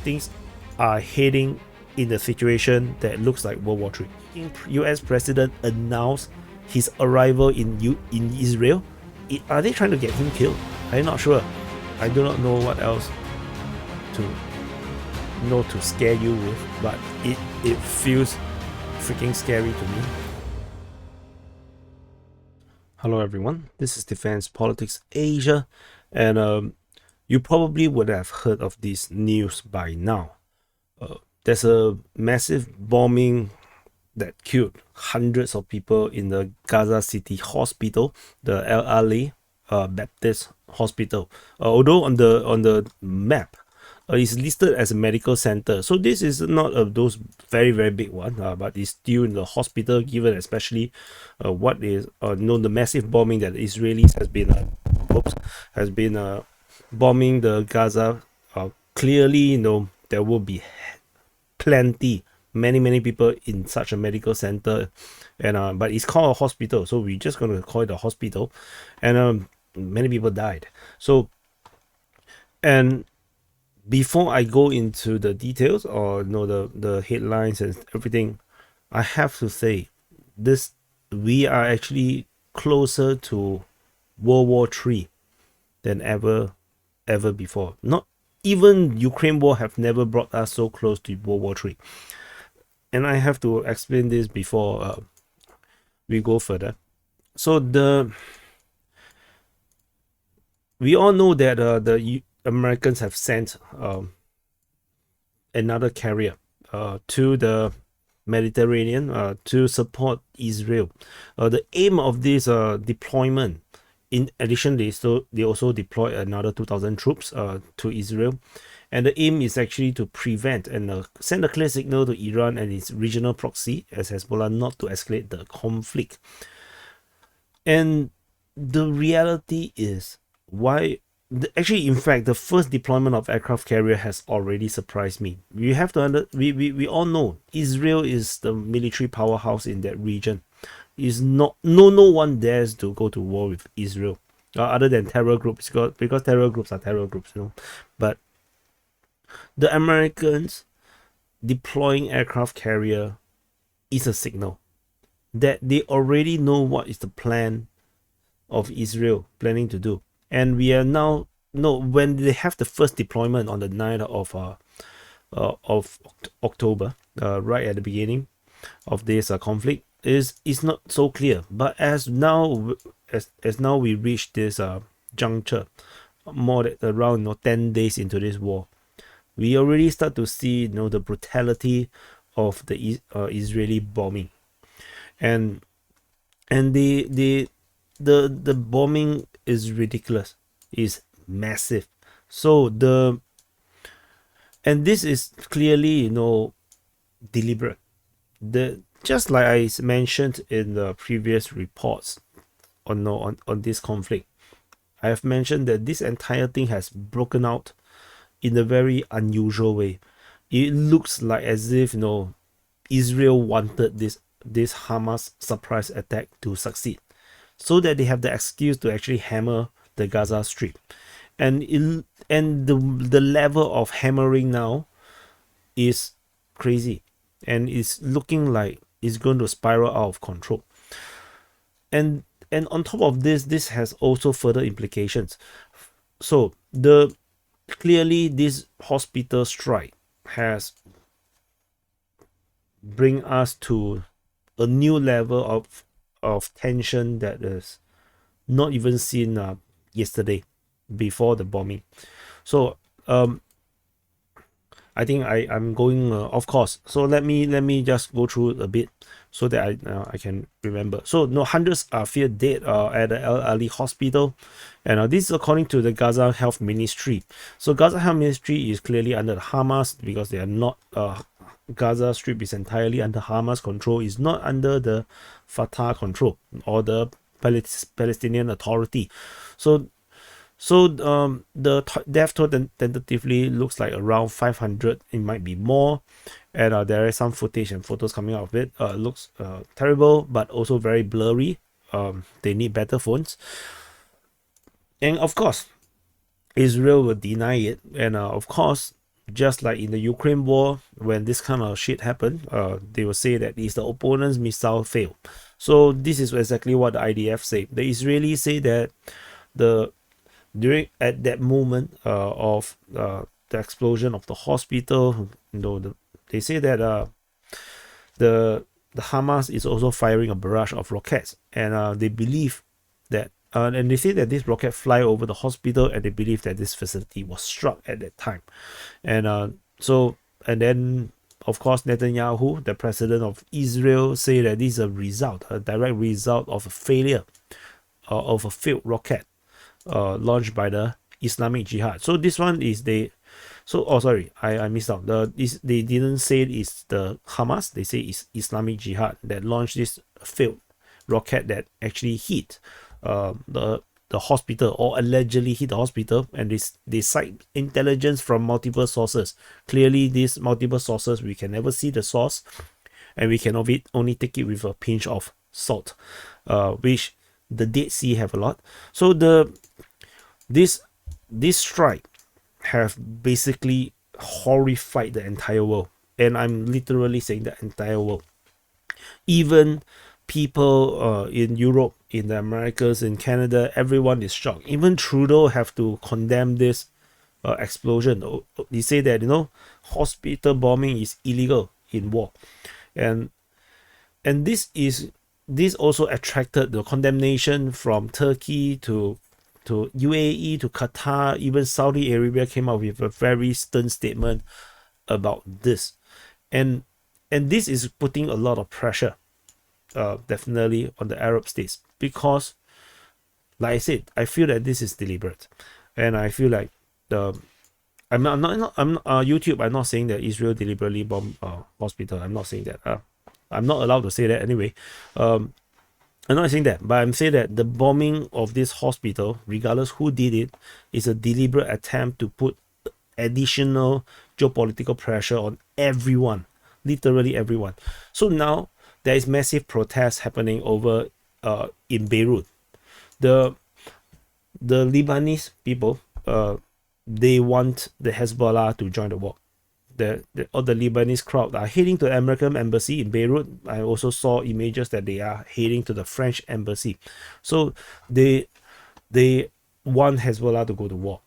things are heading in a situation that looks like World War III. US President announced his arrival in Israel. Are they trying to get him killed? I'm not sure. I do not know what else to scare you with, but it feels freaking scary to me. Hello everyone, this is Defense Politics Asia, and you probably would have heard of this news by now. There's a massive bombing that killed hundreds of people in the Gaza City Hospital, the Al Ali Baptist Hospital. Although on the map, it's listed as a medical center, so this is not those very big one, but it's still in the hospital, given especially what is the massive bombing that the Israelis has been bombing the Gaza. Clearly, there will be many people in such a medical center, and but it's called a hospital, so we're just going to call it a hospital, and many people died. So, and before I go into the details or the headlines and everything, I have to say we are actually closer to World War III than ever before. Not even Ukraine war have never brought us so close to World War III. And I have to explain this before we go further. So we all know that the Americans have sent another carrier to the Mediterranean to support Israel. The aim of this deployment, in addition, they also deploy another 2,000 troops to Israel, and the aim is actually to prevent and send a clear signal to Iran and its regional proxy as Hezbollah not to escalate the conflict. And the reality is actually, in fact, the first deployment of aircraft carrier has already surprised me. We have to we all know Israel is the military powerhouse in that region. Is no one dares to go to war with Israel, other than terror groups, because terror groups are terror groups, But the Americans deploying aircraft carrier is a signal that they already know what is the plan of Israel planning to do. And we are now when they have the first deployment on the 9th of October, right at the beginning of this conflict, is not so clear. But as now we reach this juncture, more than around 10 days into this war, we already start to see the brutality of the Israeli bombing, and the bombing is ridiculous, is massive. So and this is clearly deliberate. Just like I mentioned in the previous reports on this conflict, I have mentioned that this entire thing has broken out in a very unusual way. It looks like as if Israel wanted this Hamas surprise attack to succeed, so that they have the excuse to actually hammer the Gaza Strip, and the level of hammering now is crazy, and it's looking like it's going to spiral out of control. And on top of this has also further implications. So clearly this hospital strike has bring us to a new level of tension that is not even seen yesterday before the bombing. So I think I'm going off course. So let me just go through a bit so that I can remember. So hundreds are feared dead at the Al Ali Hospital, and this is according to the Gaza Health Ministry. So Gaza Health Ministry is clearly under the Hamas, because they are not Gaza Strip is entirely under Hamas control. Is not under the Fatah control or the Palestinian Authority. So the death toll tentatively looks like around 500. It might be more, and there is some footage and photos coming out of it. Looks terrible, but also very blurry. They need better phones, and of course Israel will deny it, and of course just like in the Ukraine war, when this kind of shit happened, they will say that it's the opponent's missile failed. So this is exactly what the IDF say. The Israelis say that at that moment of the explosion of the hospital, they say that the Hamas is also firing a barrage of rockets, and they believe that and they say that this rocket fly over the hospital, and they believe that this facility was struck at that time. And then of course Netanyahu, the president of Israel, say that this is a direct result of a failure of a failed rocket launched by the Islamic Jihad. So this one is I missed out. They didn't say it's the Hamas. They say it's Islamic Jihad that launched this failed rocket that actually hit the hospital, or allegedly hit the hospital, and they cite intelligence from multiple sources. Clearly, these multiple sources, we can never see the source, and we can only take it with a pinch of salt, which the Dead Sea have a lot. So this strike have basically horrified the entire world, and I'm literally saying the entire world. Even people in Europe, in the Americas, in Canada, everyone is shocked. Even Trudeau have to condemn this explosion. They say that hospital bombing is illegal in war, and this also attracted the condemnation from Turkey to UAE to Qatar. Even Saudi Arabia came out with a very stern statement about this, and this is putting a lot of pressure definitely on the Arab states, because like I said, I feel that this is deliberate, and I feel like I'm not YouTube. I'm not saying that Israel deliberately bombed hospital. I'm not saying that. I'm not allowed to say that anyway. I'm not saying that, but I'm saying that the bombing of this hospital, regardless who did it, is a deliberate attempt to put additional geopolitical pressure on everyone, literally everyone. So now there is massive protests happening over in Beirut. The Lebanese people, they want the Hezbollah to join the war. All the Lebanese crowd are heading to the American embassy in Beirut. I also saw images that they are heading to the French embassy. So they want Hezbollah to go to war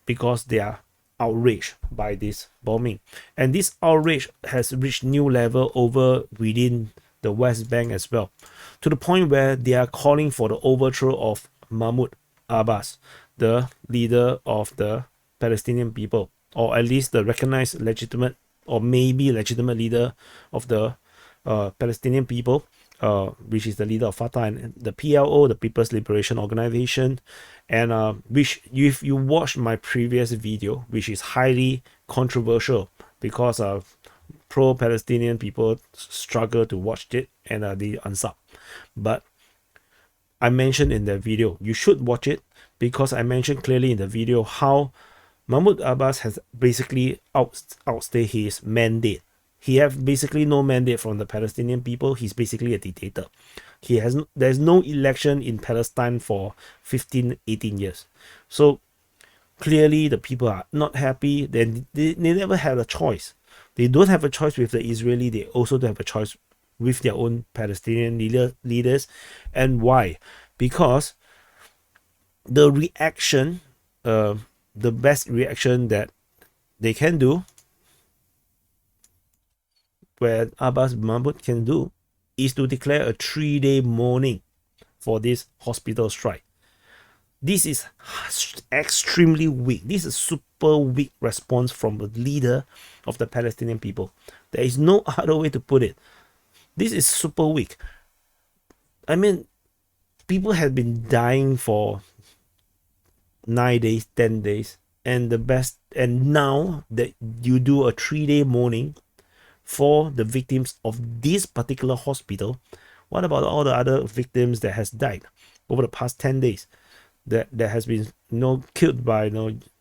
because they are outraged by this bombing. And this outrage has reached new level over within the West Bank as well, to the point where they are calling for the overthrow of Mahmoud Abbas, the leader of the Palestinian people, or at least the recognized legitimate or maybe legitimate leader of the Palestinian people, which is the leader of Fatah and the PLO, the People's Liberation Organization, and which, if you watch my previous video, which is highly controversial because pro-Palestinian people struggle to watch it, and they unsub. But I mentioned in the video, you should watch it, because I mentioned clearly in the video how Mahmoud Abbas has basically outstayed his mandate. He have basically no mandate from the Palestinian people. He's basically a dictator. There's no election in Palestine for 15-18 years. So clearly the people are not happy. They never had a choice. They don't have a choice with the Israeli. They also don't have a choice with their own Palestinian leaders. And why? Because the reaction, the best reaction that they can do, where Abbas Mahmoud can do, is to declare a 3-day mourning for this hospital strike. This is extremely weak. This is super weak response from the leader of the Palestinian people. There is no other way to put it. This is super weak. I mean, people have been dying for 9 days, 10 days, and now that you do a 3-day mourning for the victims of this particular hospital, what about all the other victims that has died over the past 10 days that has been killed by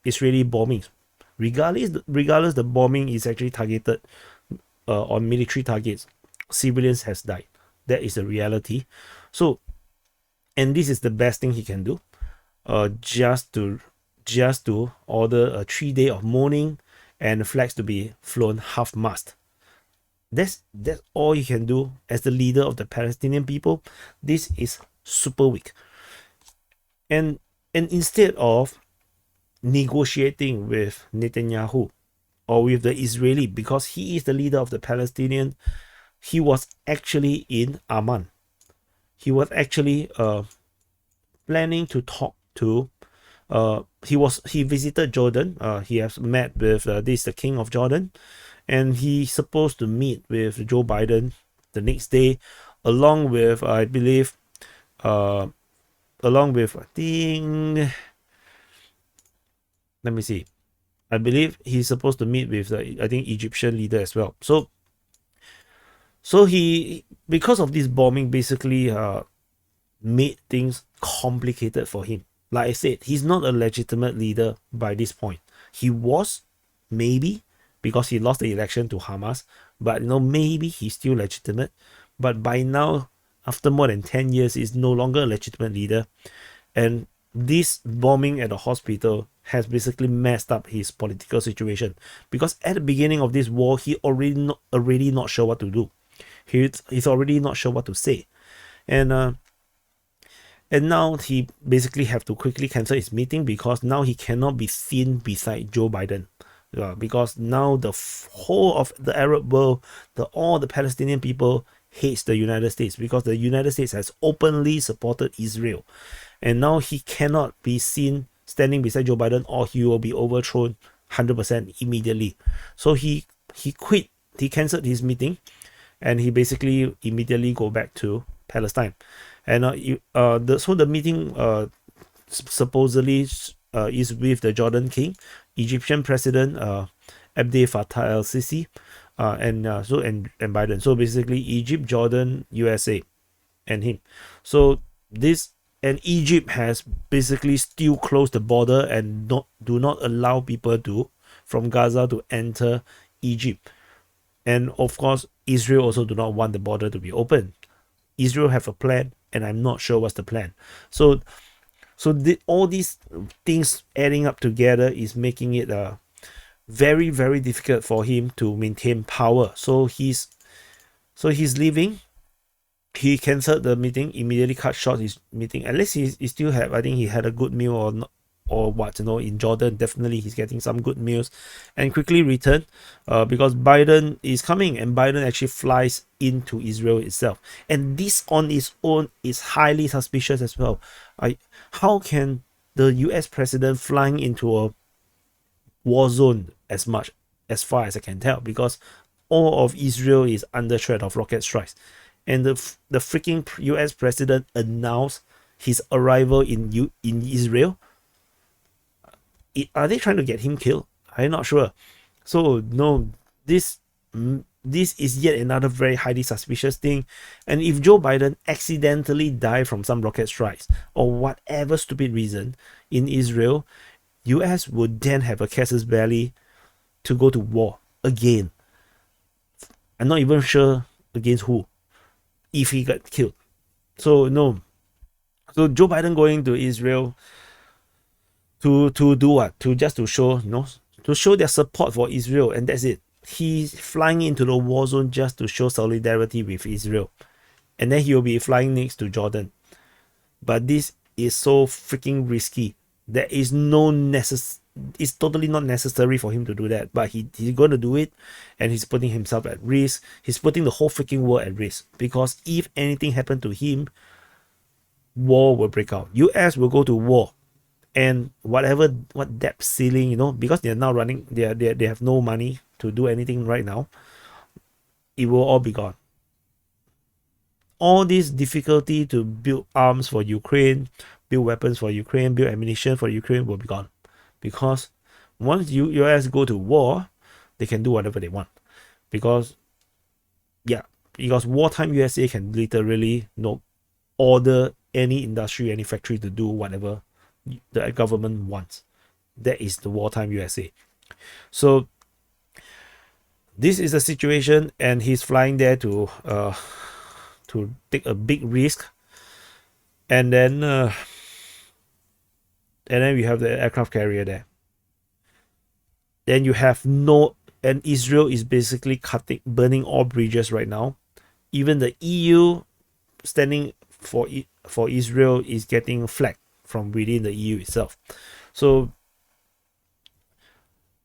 Israeli bombings? Regardless the bombing is actually targeted on military targets, civilians has died. That is the reality. So, and this is the best thing he can do, just to order a 3-day of mourning and flags to be flown half-mast. That's all you can do as the leader of the Palestinian people. This is super weak. And instead of negotiating with Netanyahu or with the Israeli, because he is the leader of the Palestinian, he was actually in Amman. He was actually planning to talk to. He visited Jordan. He has met with the king of Jordan, and he's supposed to meet with Joe Biden the next day, along with I believe, I think, let me see. I believe he's supposed to meet with the Egyptian leader as well. So he, because of this bombing, basically made things complicated for him. Like I said, he's not a legitimate leader by this point. He was, maybe, because he lost the election to Hamas, but maybe he's still legitimate. But by now, after more than 10 years, he's no longer a legitimate leader. And this bombing at the hospital has basically messed up his political situation, because at the beginning of this war, he already not sure what to do. He's already not sure what to say. And now he basically have to quickly cancel his meeting, because now he cannot be seen beside Joe Biden. Because now the whole of the Arab world, all the Palestinian people hates the United States, because the United States has openly supported Israel. And now he cannot be seen standing beside Joe Biden, or he will be overthrown 100% immediately. So he quit. He cancelled his meeting, and he basically immediately go back to Palestine. And so the meeting supposedly is with the Jordan king, Egyptian president Abdel Fattah el-Sisi, and Biden. So basically Egypt, Jordan, USA, and him. So Egypt has basically still closed the border and do not allow people from Gaza to enter Egypt. And of course, Israel also do not want the border to be open. Israel have a plan, and I'm not sure what's the plan. So all these things adding up together is making it very, very difficult for him to maintain power. So he's leaving. He cancelled the meeting, immediately cut short his meeting. At least he still have, I think he had a good meal or what, in Jordan. Definitely he's getting some good meals, and quickly returned because Biden is coming, and Biden actually flies into Israel itself. And this on its own is highly suspicious as well. How can the US president flying into a war zone as far as I can tell, because all of Israel is under threat of rocket strikes, and the freaking US president announced his arrival in Israel. Are they trying to get him killed? I'm not sure. So no, this is yet another very highly suspicious thing. And if Joe Biden accidentally died from some rocket strikes or whatever stupid reason in Israel, US would then have a casus belli to go to war again. I'm not even sure against who, if he got killed. So no. So Joe Biden going to Israel to do what? To show, to show their support for Israel, and that's it. He's flying into the war zone just to show solidarity with Israel, and then he will be flying next to Jordan. But this is so freaking risky. There is it's totally not necessary for him to do that, but he's going to do it, and he's putting himself at risk. He's putting the whole freaking world at risk, because if anything happened to him, war will break out. US will go to war, and what debt ceiling, because they're now running, they have no money to do anything right now, it will all be gone. All this difficulty to build arms for Ukraine, build weapons for Ukraine, build ammunition for Ukraine will be gone, because once US go to war, they can do whatever they want, because wartime USA can literally order any industry, any factory to do whatever the government wants. That is the wartime USA. So this is the situation, and he's flying there to take a big risk, and then we have the aircraft carrier there. then you have no, and Israel is basically burning all bridges right now. Even the EU standing for Israel is getting flagged from within the EU itself. So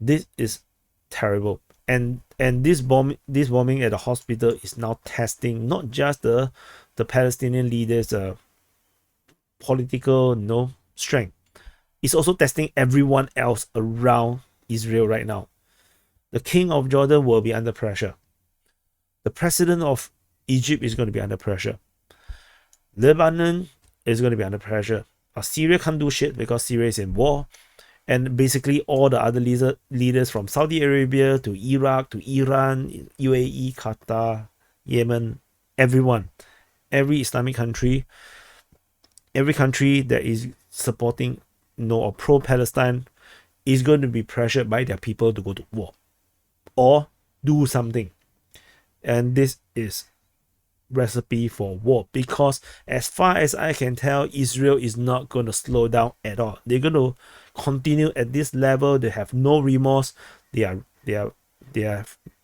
this is terrible. And this bombing at the hospital is now testing not just the Palestinian leaders' political strength. It's also testing everyone else around Israel right now. The king of Jordan will be under pressure. The president of Egypt is going to be under pressure. Lebanon is going to be under pressure. Syria can't do shit because Syria is in war. And basically all the other leaders from Saudi Arabia to Iraq to Iran, UAE, Qatar, Yemen, everyone, every Islamic country, every country that is supporting or pro-Palestine is going to be pressured by their people to go to war or do something. And this is recipe for war, because as far as I can tell, Israel is not going to slow down at all. They're going to continue at this level. They have no remorse. They have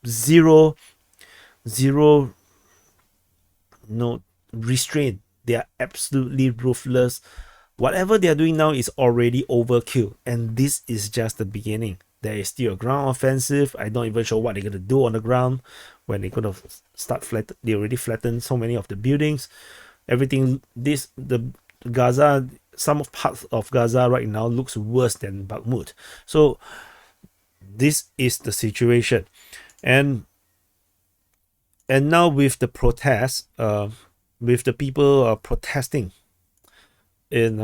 zero no restraint. They are absolutely ruthless. Whatever they are doing now is already overkill, and this is just the beginning. There is still a ground offensive. I'm not even sure what they're going to do on the ground when they're going to start they already flattened so many of the buildings. Everything, the Gaza, some parts of Gaza right now looks worse than Bakhmut. So this is the situation. And now with the protests, with the people protesting in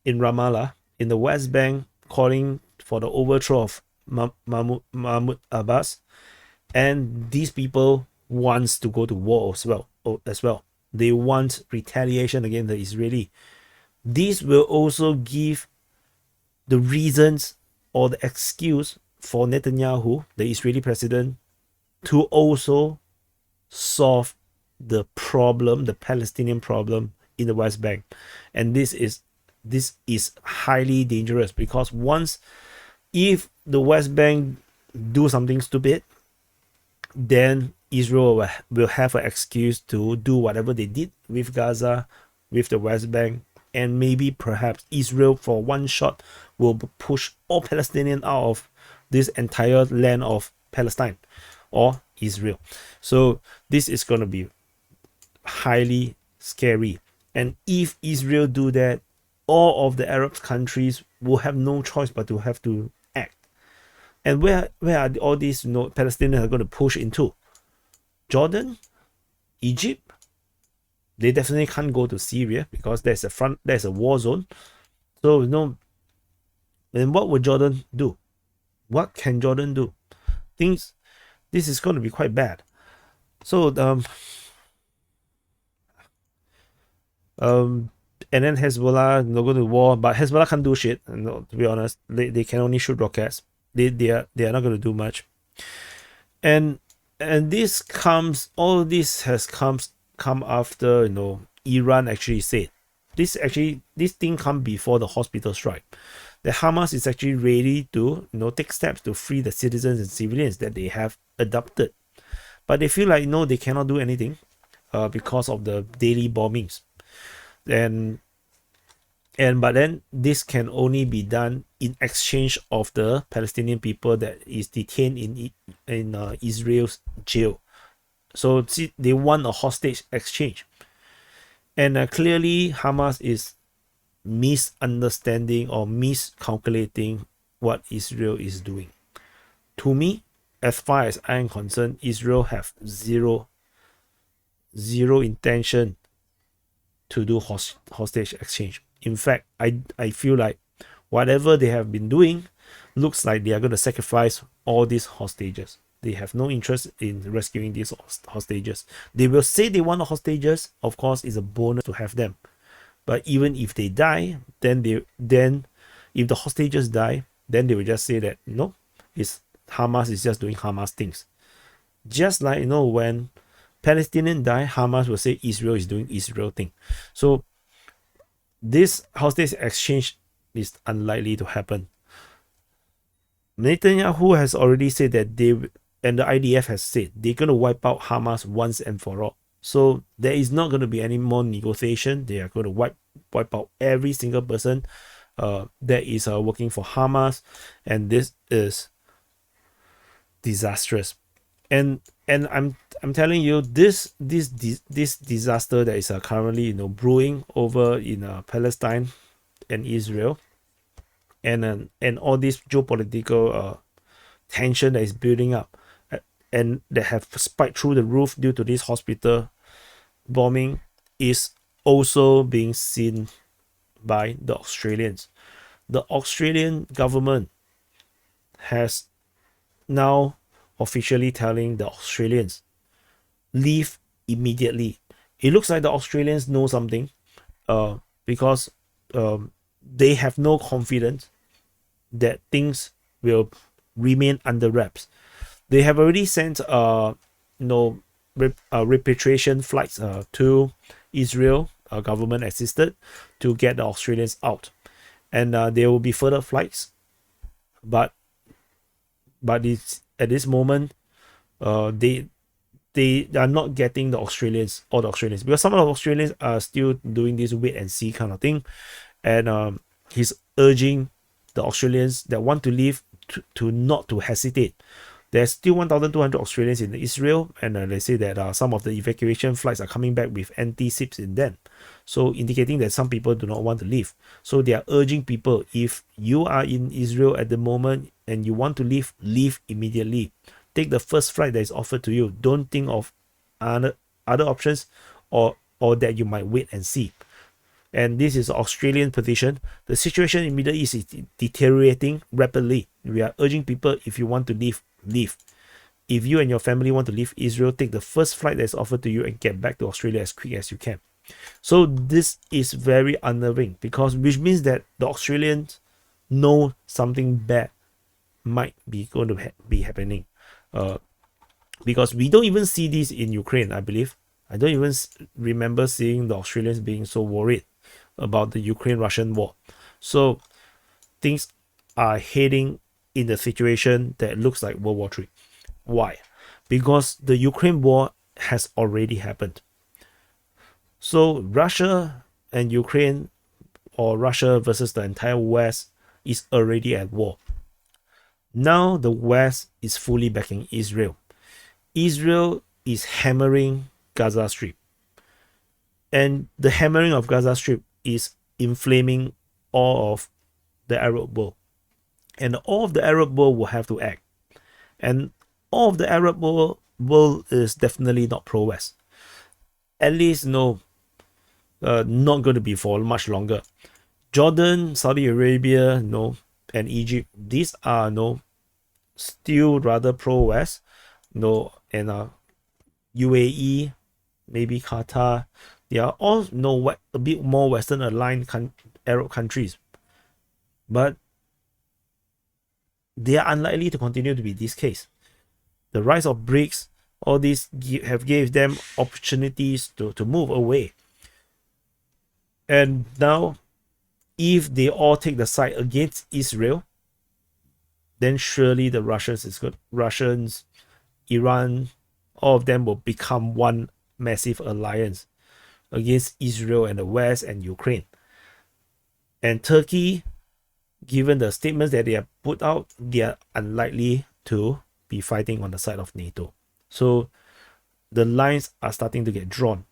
Ramallah, in the West Bank, calling for the overthrow of Mahmoud Abbas, and these people wants to go to war as well. They want retaliation against the Israeli. This will also give the reasons or the excuse for Netanyahu, the Israeli president, to also solve the problem, the Palestinian problem in the West Bank. And this is highly dangerous, because if the West Bank do something stupid, then Israel will have an excuse to do whatever they did with Gaza, with the West Bank, and maybe perhaps Israel for one shot will push all Palestinians out of this entire land of Palestine or Israel. So this is going to be highly scary. And if Israel do that, all of the Arab countries will have no choice but to have to act. And where are all these Palestinians are going to push into? Jordan, Egypt. They definitely can't go to Syria because there's a war zone. So and what would Jordan do? What can Jordan do? This is going to be quite bad. So and then Hezbollah go to war, but Hezbollah can't do shit. To be honest, they can only shoot rockets. They are not going to do much. And all this has come after Iran actually said this thing come before the hospital strike. The Hamas is actually ready to take steps to free the citizens and civilians that they have adopted, but they feel like they cannot do anything because of the daily bombings. But then this can only be done in exchange of the Palestinian people that is detained in Israel's jail. So they want a hostage exchange, and clearly Hamas is misunderstanding or miscalculating what Israel is doing. To me, as far as I am concerned, Israel have zero intention to do hostage exchange. In fact, I feel like whatever they have been doing looks like they are going to sacrifice all these hostages. They have no interest in rescuing these hostages. They will say they want the hostages. Of course, it's a bonus to have them. But even if they die, then if the hostages die, then they will just say that Hamas is just doing Hamas things. Just like when Palestinians die, Hamas will say Israel is doing Israel thing. So this hostage exchange is unlikely to happen. Netanyahu has already said that and the IDF has said they're going to wipe out Hamas once and for all. So there is not going to be any more negotiation. They are going to wipe out every single person that is working for Hamas, and this is disastrous. And I'm telling you, this disaster that is currently brewing over in Palestine and Israel, and all this geopolitical tension that is building up, and that have spiked through the roof due to this hospital bombing, is also being seen by the Australians. The Australian government has now officially telling the Australians, leave immediately. It looks like the Australians know something, because they have no confidence that things will remain under wraps. They have already sent repatriation flights to Israel, government assisted, to get the Australians out, and there will be further flights, but it's, at this moment, they are not getting all the Australians, because some of the Australians are still doing this wait and see kind of thing, and he's urging the Australians that want to leave to not to hesitate. There's still 1,200 Australians in Israel, and they say that some of the evacuation flights are coming back with anti-SIPs in them, so indicating that some people do not want to leave. So they are urging people, if you are in Israel at the moment and you want to leave, leave immediately. Take the first flight that is offered to you. Don't think of other options, or that you might wait and see. And this is Australian position. The situation in Middle East is deteriorating rapidly. We are urging people, if you want to leave, leave. If you and your family want to leave Israel, take the first flight that is offered to you and get back to Australia as quick as you can. So this is very unnerving, which means that the Australians know something bad might be going to be happening. Because we don't even see this in Ukraine, I believe. I don't even remember seeing the Australians being so worried about the Ukraine-Russian war. So things are heading in the situation that looks like World War III. Why? Because the Ukraine war has already happened. So Russia and Ukraine, or Russia versus the entire West, is already at war. Now the West is fully backing Israel. Israel is hammering Gaza Strip. And the hammering of Gaza Strip is inflaming all of the Arab world. And all of the Arab world will have to act. And all of the Arab world is definitely not pro-West. At least, not going to be for much longer. Jordan, Saudi Arabia, and Egypt, these are still rather pro-West. And UAE, maybe Qatar, they are all a bit more Western aligned Arab countries, but they are unlikely to continue to be this case. The rise of BRICS, all these have gave them opportunities to move away. And now, if they all take the side against Israel, then surely the Russians, Iran, all of them will become one massive alliance against Israel and the West and Ukraine. And Turkey, given the statements that they have put out, they are unlikely to be fighting on the side of NATO. So the lines are starting to get drawn.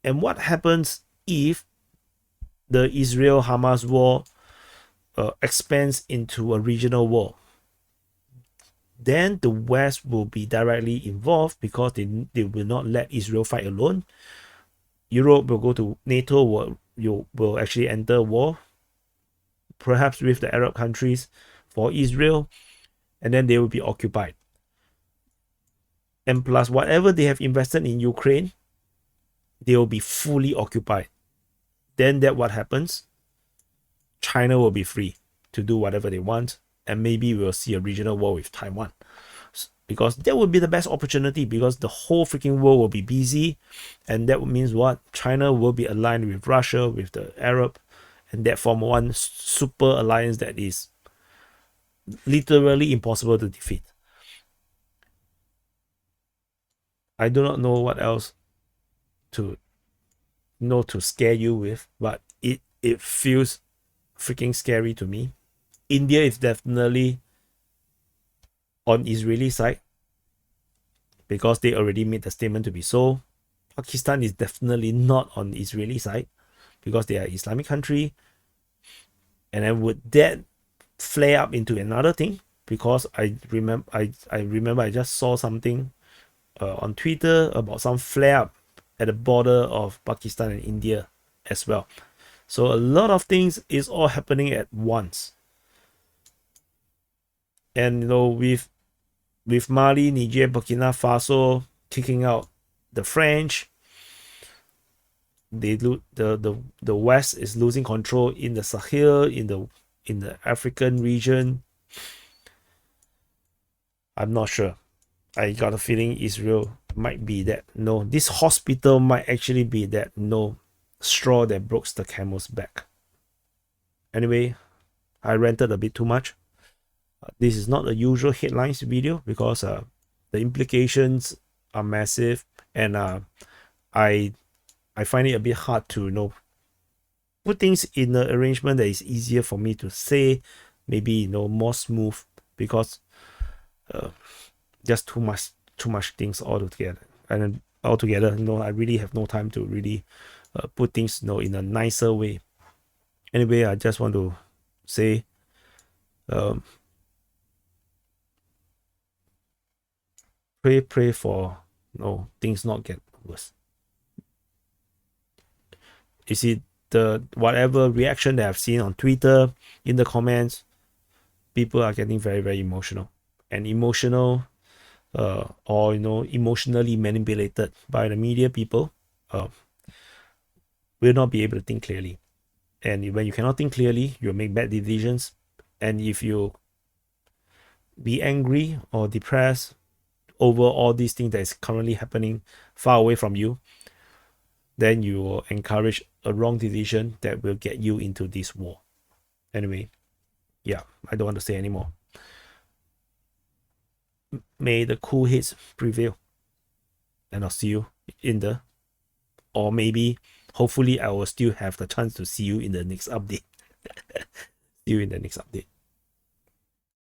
And what happens if the Israel-Hamas war expands into a regional war? Then the West will be directly involved, because they will not let Israel fight alone. Europe will go to NATO, will actually enter war, perhaps with the Arab countries, for Israel, and then they will be occupied. And plus, whatever they have invested in Ukraine, they will be fully occupied. Then what happens? China will be free to do whatever they want, and maybe we'll see a regional war with Taiwan, because that would be the best opportunity, because the whole freaking world will be busy, and that means what? China will be aligned with Russia, with the Arab, and that form one super alliance that is literally impossible to defeat. I do not know what else to to scare you with, but it feels freaking scary to me. India is definitely on Israeli side because they already made the statement to be so. Pakistan is definitely not on the Israeli side because they are Islamic country. And then would that flare up into another thing? Because I remember I just saw something on Twitter about some flare up at the border of Pakistan and India as well. So a lot of things is all happening at once. And with Mali, Niger, Burkina Faso kicking out the French, the West is losing control in the Sahel, in the African region. I'm not sure. I got a feeling Israel might be that. No, this hospital might actually be that straw that broke the camel's back. Anyway, I ranted a bit too much. This is not a usual headlines video because the implications are massive, and I find it a bit hard to put things in an arrangement that is easier for me to say, maybe more smooth, because just too much things altogether. And altogether, I really have no time to really put things in a nicer way. Anyway, I just want to say pray for things not get worse. You see, the whatever reaction that I've seen on Twitter, in the comments, people are getting very, very emotional, and emotional or emotionally manipulated by the media people will not be able to think clearly. And when you cannot think clearly, you'll make bad decisions. And if you be angry or depressed over all these things that is currently happening far away from you, then you will encourage a wrong decision that will get you into this war. Anyway, yeah, I don't want to say anymore. May the cool heads prevail. And I'll see you or maybe, hopefully, I will still have the chance to see you in the next update. See you in the next update.